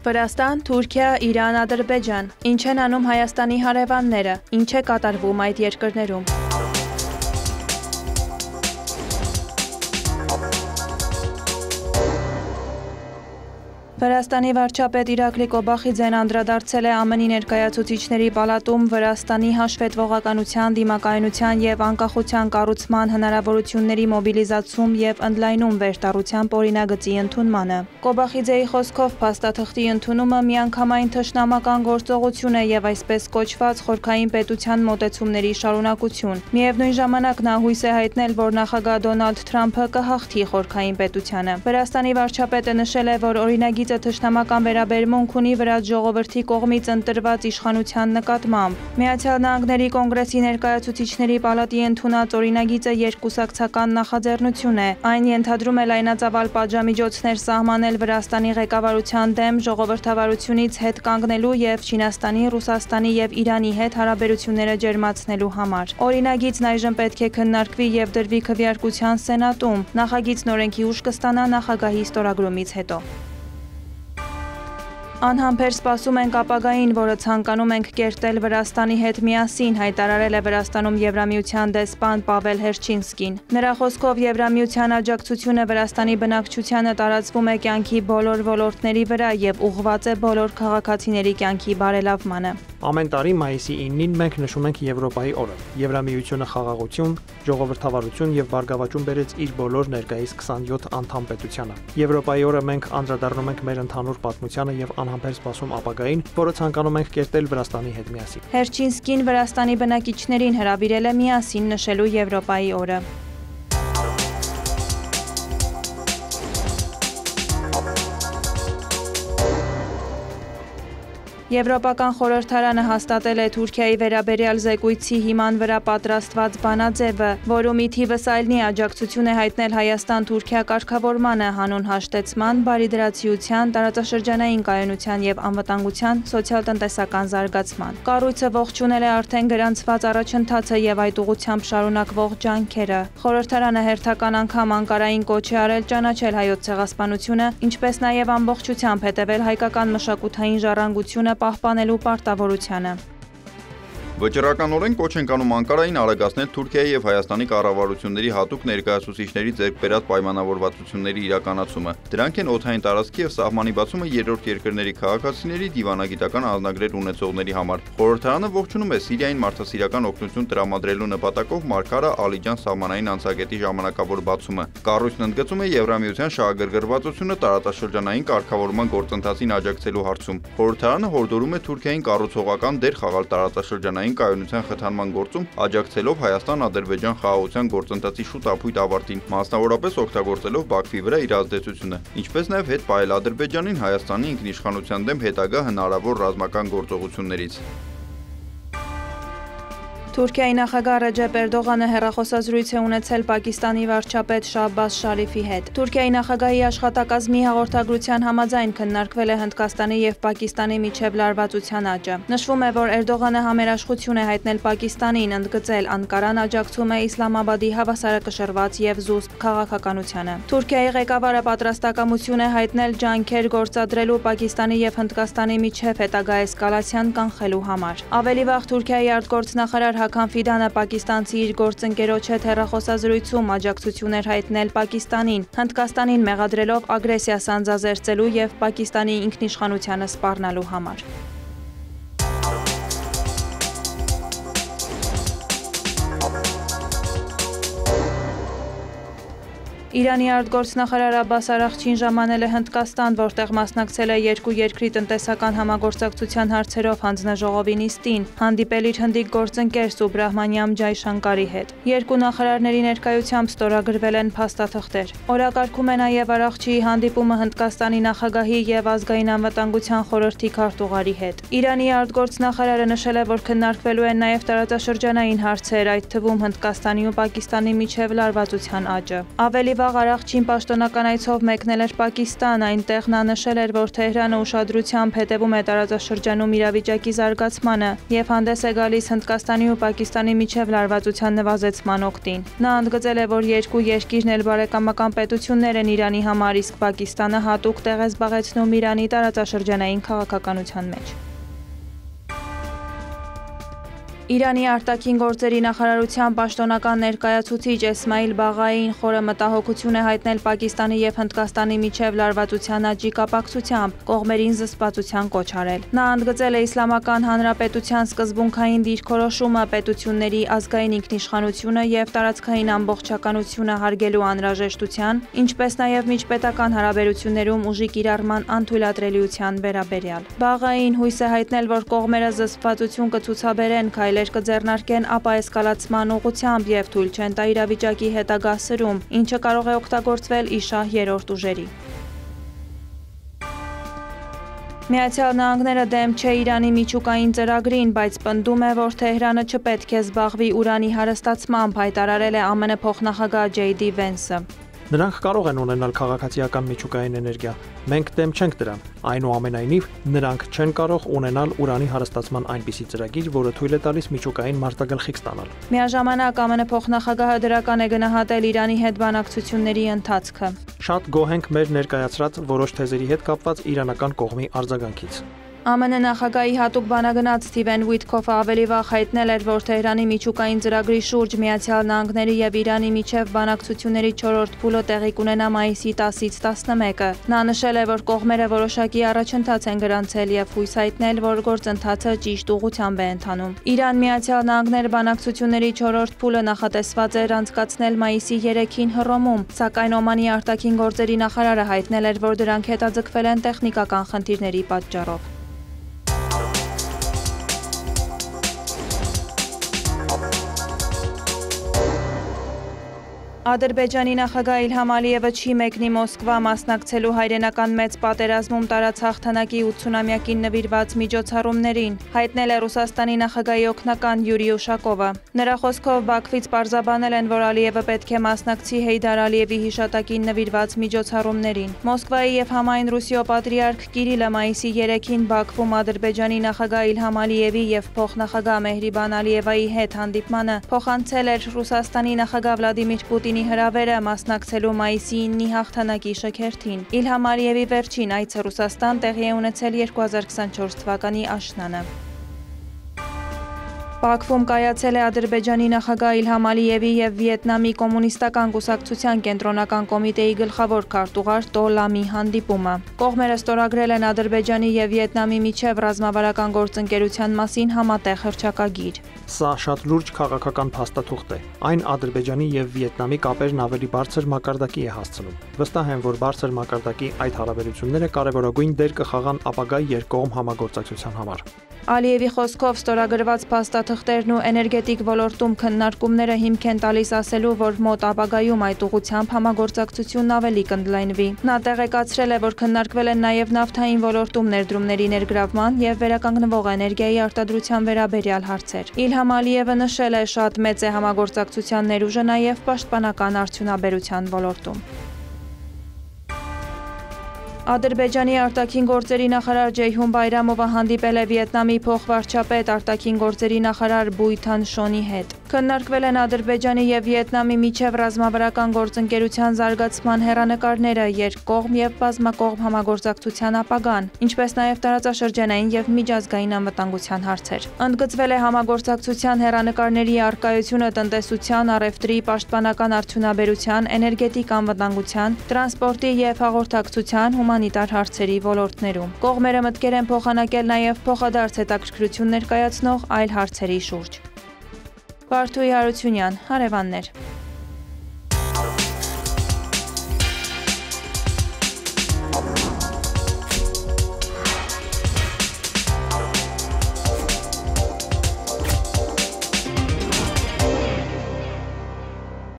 Վրաստան, Թուրքիա, Իրան, Ադրբեջան։ Ինչ են անում Հայաստանի հարևանները, ինչ է կատարվում այդ երկրներում։ Վրաստանի վարչապետ Իրակլի Կոբախիձեն անդրադարձել է ԱՄՆ-ի ներկայացուցիչների պալատում Վրաստանի հաշվետվողականության, դիմակայունության և անկախության կառուցման հնարավորությունների մոբիլիզացում և ընդլայնում վերտառությամբ օրինագծի ընդունմանը։ Կոբախիձեի խոսքով փաստաթղթի ընդունումը միանգամայն թշնամական գործողություն է և այսպես կոչված խորքային պետության մոտեցումների շարունակություն։ Միևնույն ժամանակ նա հույս է հայտնել, որ նախագահ Դոնալդ Թրամփը կհաղթի խորքային պետությանը։ Վրաստանի վարչապետը նշել է, որ օրինագիծը թշնամական վերաբերմունք ունի վրաց ժողովրդի կողմից ընտրված իշխանության նկատմամբ։ Միացյալ Նահանգների կոնգրեսի ներկայացուցիչների պալատի ընդունած օրինագիծը երկկուսակցական նախաձեռնություն է։ Այն ենթադրում է լայնածավալ պատժամիջոցներ սահմանել Վրաստանի ղեկավարության դեմ ժողովրդավարությունից հետ կանգնելու և Չինաստանի, Ռուսաստանի և Իրանի հետ հարաբերությունները ջերմացնելու համար։ Օրինագիծն այժմ պետք է քննարկվի և դրվի քվեարկության Սենատում։ Նախագիծն օրենքի ուժ կստանա նախագահի ստորագրումից հետո։ Անհամբեր սպասում ենք ապագային, որը ցանկանում ենք կերտել Վրաստանի հետ միասին, հայտարարել է Վրաստանում Եվրամիության դեսպան Պավել Հերչինսկին։ Նրա խոսքով Եվրամիության աջակցությունը Վրաստանի բնակչությանը տարածվում է կյանքի բոլոր ոլորտների վրա և ուղղված է բոլոր քաղաքացիների կյանքի բարելավմանը։ Ամեն տարի մայիսի 9-ին մենք նշում ենք Եվրոպայի օրը։ Եվրամիությունը խաղաղություն, ժողովրդավարություն և բարգավաճում բերեց իր բոլոր ներկայիս 27 անդամ պետությանը։ Եվրոպայի օրը մենք անդրադառնում ենք մեր ընդհանուր պատմությանը և անհամբեր սպասում ապագային, որը ցանկանում ենք կերտել Վրաստանի հետ միասին։ Հերչինսկին Վրաստանի բնակիչներին հրավիրել է միասին նշելու Եվրոպայի օրը։ Եվրոպական խորհրդարանը հաստատել է Թուրքիայի վերաբերյալ զեկույցի հիման վրա պատրաստված բանաձևը, որում ի թիվս այլնի աջակցություն է հայտնել Հայաստան-Թուրքիա կարգավորմանը, հանուն հաշտեցման, բարիդրացիության, տարածաշրջանային կայունության և անվտանգության, սոցիալ-տնտեսական զարգացման։ Կառույցը ողջունել է արդեն գրանցված առաջընթացը և այդ ուղղությամբ շարունակվող ջանքերը։ Խորհրդարանը հերթական անգամ Անկարային կոչ է արել ճանաչել Հայոց ցեղասպանությունը, ինչպես նաև ամբողջությամբ հետևել հայկական մշակութային ժառանգությունը պահպանելու պարտավորությանը։ Վճռականորեն կոչ ենք անում Անկարային արագացնել Թուրքիայի և Հայաստանի կառավարությունների հատուկ ներկայացուցիչների ձեռք բերած պայմանավորվածությունների իրականացումը։ Դրանք են օդային տարածքի և սահմանի բացումը երրորդ երկրների քաղաքացիների դիվանագիտական անձնագրեր ունեցողների համար։ Խորհրդարանը ողջունում է Սիրիային մարդասիրական օգնություն տրամադրելու նպատակով Մարգարա Ալիջան սահմանային անցակետի ժամանակավոր բացումը։ Կառույցն ընդգծում է Եվրամիության շահագրգռվածությունը տարածաշրջանային կարգավորման գործընթացին աջակցելու հարցում։ Խորհրդարանը հորդորում է Թուրքիային կառուցողական դեր խաղալ տարածաշրջանային կայունության խթանման գործում, աջակցելով Հայաստան-Ադրբեջան խաղաղության գործընթացի շուտ ապույտ ավարտին, մասնավորապես օգտագործելով Բաքվի վրա իր ազդեցությունը, ինչպես նաև հետ պահել Ադրբեջանին Հայաստանի ինքնիշխանության դեմ հետագա հնարավոր ռազմական գործողություններից։ Թուրքիայի նախագահ Ռեջեփ Էրդողանը հեռախոսազրույց է ունեցել Պակիստանի վարչապետ Շահբազ Շարիֆի հետ։ Թուրքիայի նախագահի աշխատակազմի հաղորդագրության համաձայն քննարկվել է Հնդկաստանի և Պակիստանի միջև լարվածության աճը։ Նշվում է, որ Էրդողանը համերաշխություն է հայտնել Պակիստանին, ընդգծել Անկարան աջակցում է Իսլամաբադի հավասարակշռված և զուսպ քաղաքականությանը։ Թուրքիայի ղեկավարը պատրաստակամություն է հայտնել ջանքեր գործադրելու Պակիստանի և Հնդկաստանի միջև հետագա էսկալացիան կանխելու համար։ Ավելի վաղ Թուրքիայի արտգործնախարար Հական Ֆիդանը պակիստանցի իր գործընկերոջ հետ հեռախոսազրույցում աջակցություն էր հայտնել Պակիստանին, Հնդկաստանին մեղադրելով ագրեսիա սանձազերծելու և Պակիստանի ինքնիշխանությանը սպառնալու համար։ Իրանի արտգործնախարար Աբբաս Արաղչին ժամանել է Հնդկաստան, որտեղ մասնակցել է երկու երկրի տնտեսական համագործակցության հարցերով հանձնաժողովի նիստին, հանդիպել իր հնդիկ գործընկեր Սուբրահմանյամ Ջայշանկարի հետ։ Երկու նախարարների ներկայությամբ ստորագրվել են փաստաթղթեր։ Օրակարգում է նաև Արաղչիի հանդիպումը Հնդկաստանի նախագահի և ազգային անվտանգության խորհրդի քարտուղարի հետ։ Իրանի արտգործնախարարը նշել է, որ քննարկվելու են նաև տարածաշրջանային հարցեր, այդ թվում Հնդկաստանի ու Պակիստանի միջև լարվածության աճը։ Ավելի վաղ առավոտին պաշտոնական այցով մեկնել էր Պակիստան, այնտեղ նա նշել էր, որ Թեհրանը ուշադրությամբ հետևում է տարածաշրջանում իրավիճակի զարգացմանը եւ հանդես է գալիս Հնդկաստանի ու Պակիստանի միջև լարվածության նվազեցման օգտին։ Նա ընդգծել է, որ երկու երկիրն էլ բարեկամական պետություններ են Իրանի համար, իսկ Պակիստանը հատուկ տեղ է զբաղեցնում Իրանի տարածաշրջանային քաղաքականության մեջ։ Իրանի արտաքին գործերի նախարարության պաշտոնական ներկայացուցիչ Էսմայիլ Բաղային խորը մտահոգություն է հայտնել Պակիստանի եւ Հնդկաստանի միջև լարվածության աճի կապակցությամբ, կողմերին զսպվածության կոչ արել։ Նա ընդգծել է Իսլամական Հանրապետության սկզբունքային դիրքորոշումը, պետությունների ազգային ինքնիշխանությունը եւ տարածքային ամբողջականությունը հարգելու անհրաժեշտության, ինչպես նաեւ միջպետական հարաբերություններում ուժի կիրառման անթույլատրելիության վերաբերյալ։ Բաղային հույս է հայտնել, որ կողմերը զսպվածություն կցուցաբերեն կձեռնարկեն ապա էսկալացման ուղղությամբ եւ թույլ չեն տա իրավիճակի հետագա սրում, ինչը կարող է օգտագործվել ի շահ երրորդ ուժերի։ Միացյալ Նահանգները դեմ չէ Իրանի միջուկային ծրագրին, բայց պնդում է, որ Թեհրանը չպետք է զբաղվի ուրանի հարստացմամբ, հայտարարել է ԱՄՆ փոխնախագահ Ջեյ Դի Վենսը։ Նրանք կարող են ունենալ քաղաքացիական միջուկային էներգիա։ Մենք դեմ չենք դրան։ Այնուամենայնիվ, նրանք չեն կարող ունենալ ուրանի հարստացման այնպիսի ծրագիր, որը թույլ է տալիս միջուկային մարտագլխիկ ստանալ։ Միաժամանակ ԱՄՆ փոխնախագահը դրական է գնահատել Իրանի հետ բանակցությունների ընթացքը։ Շատ գոհ ենք մեր ներկայացրած որոշ թեզերի հետ կապված իրանական կողմի արձագանքից։ ԱՄՆ նախագահի հատուկ բանագնաց Սթիվեն Ուիթքոֆը ավելի վաղ հայտնել էր, որ Թեհրանի միջուկային ծրագրի շուրջ Միացյալ Նահանգների եւ Իրանի միջև բանակցությունների 4-րդ փուլը տեղի կունենա մայիսի 10-ից 11-ը։ Նա նշել է, որ կողմերը որոշակի առաջընթաց են գրանցել եւ հույս հայտնել, որ գործընթացը ճիշտ ուղղությամբ է ընթանում։ Իրան-Միացյալ Նահանգներ բանակցությունների 4-րդ փուլը նախատեսված էր անցկացնել մայիսի 3-ին Հռոմում, սակայն Օմանի արտաքին գործերի նախարարը հայտնել էր, որ դրանք հետաձգվել են տեխնիկական խնդիրների պատճառով։ Ադրբեջանի նախագահ Իլհամ Ալիևը չի մեկնի Մոսկվա մասնակցելու հայրենական մեծ պատերազմում տարած հաղթանակի 80-ամյակին նվիրված միջոցառումներին, հայտնել է Ռուսաստանի նախագահի օգնական Յուրի Ուշակովը։ Նրա խոսքով Բաքվից պարզաբանել են, որ Ալիևը պետք է մասնակցի Հեյդար Ալիևի հիշատակին նվիրված միջոցառումներին։ Մոսկվայի եւ համայն Ռուսիո պատրիարք Կիրիլը մայիսի 3-ին Բաքվում Ադրբեջանի նախագահ Իլհամ Ալիևի եւ փոխնախագահ Մեհրիբան Ալիևայի հետ հանդիպմանը փոխանցել էր Ռուսաստանի նախագահ Վլադիմիր Պուտինի հրավերը մասնակցելու մայիսի 9-ի հաղթանակի շքերթին։ Իլհամ Ալիևի վերջին այցը Ռուսաստան տեղի է ունեցել 2024 թվականի աշնանը։ Բաքվում կայացել է Ադրբեջանի նախագահ Իլհամ Ալիևի եւ Վիետնամի կոմունիստական կուսակցության կենտրոնական կոմիտեի գլխավոր քարտուղար Տո Լամի հանդիպումը։ Կողմերը ստորագրել են Ադրբեջանի եւ Վիետնամի միջև ռազմավարական գործընկերության մասին համատեղ հռչակագիր։ Սա շատ լուրջ քաղաքական փաստաթուղթ է։ Այն Ադրբեջանի եւ Վիետնամի կապերն ավելի բարձր մակարդակի է հասցնում։ Վստահ եմ, որ բարձր մակարդակի այդ հարաբերությունները կարևորագույն դեր կխաղան ապագա երկկողմ համագործակցության համար։ Ալիևի խոսքով ստորագրված փաստաթղթերն ու էներգետիկ ոլորտում քննարկումները հիմք են տալիս ասելու, որ մոտ ապագայում այդ ուղղությամբ համագործակցությունն ավելի կընդլայնվի։ Նա տեղեկացրել է, որ քննարկվել են նաև նավթային ոլորտում ներդրումների ներգրավման եւ վերականգնվող էներգիայի արտադրության վերաբերյալ հարցեր։ Իլհամ Ալիևը նշել է, շատ մեծ է համագործակցության ներուժը նաև պաշտպանական արդյունաբերության ոլորտում։ Ադրբեջանի արտաքին գործերի նախարար Ջեյհուն Բայրամովը հանդիպել է Վիետնամի փոխվարչապետ արտաքին գործերի նախարար Բույ Թան Շոնի հետ։ Քննարկվել են Ադրբեջանի եւ Վիետնամի միջև ռազմավարական գործընկերության զարգացման հեռանկարները, երկկողմ եւ բազմակողմ համագործակցության ապագան, ինչպես նաեւ տարածաշրջանային եւ միջազգային անվտանգության հարցեր։ Ընդգծվել է համագործակցության հեռանկարների առկայությունը տնտեսության, առևտրի, պաշտպանական արդյունաբերության, էներգետիկ անվտանգության, տրանսպորտի եւ հաղորդակցության, հումանիտար հարցերի ոլորտներում։ Կողմերը մտկեր են փոխանակել նաև փոխադարձ հետաքրքրություն ներկայացնող այլ հարցերի շուրջ։ Վարդուհի Հարությունյան, հարևաններ։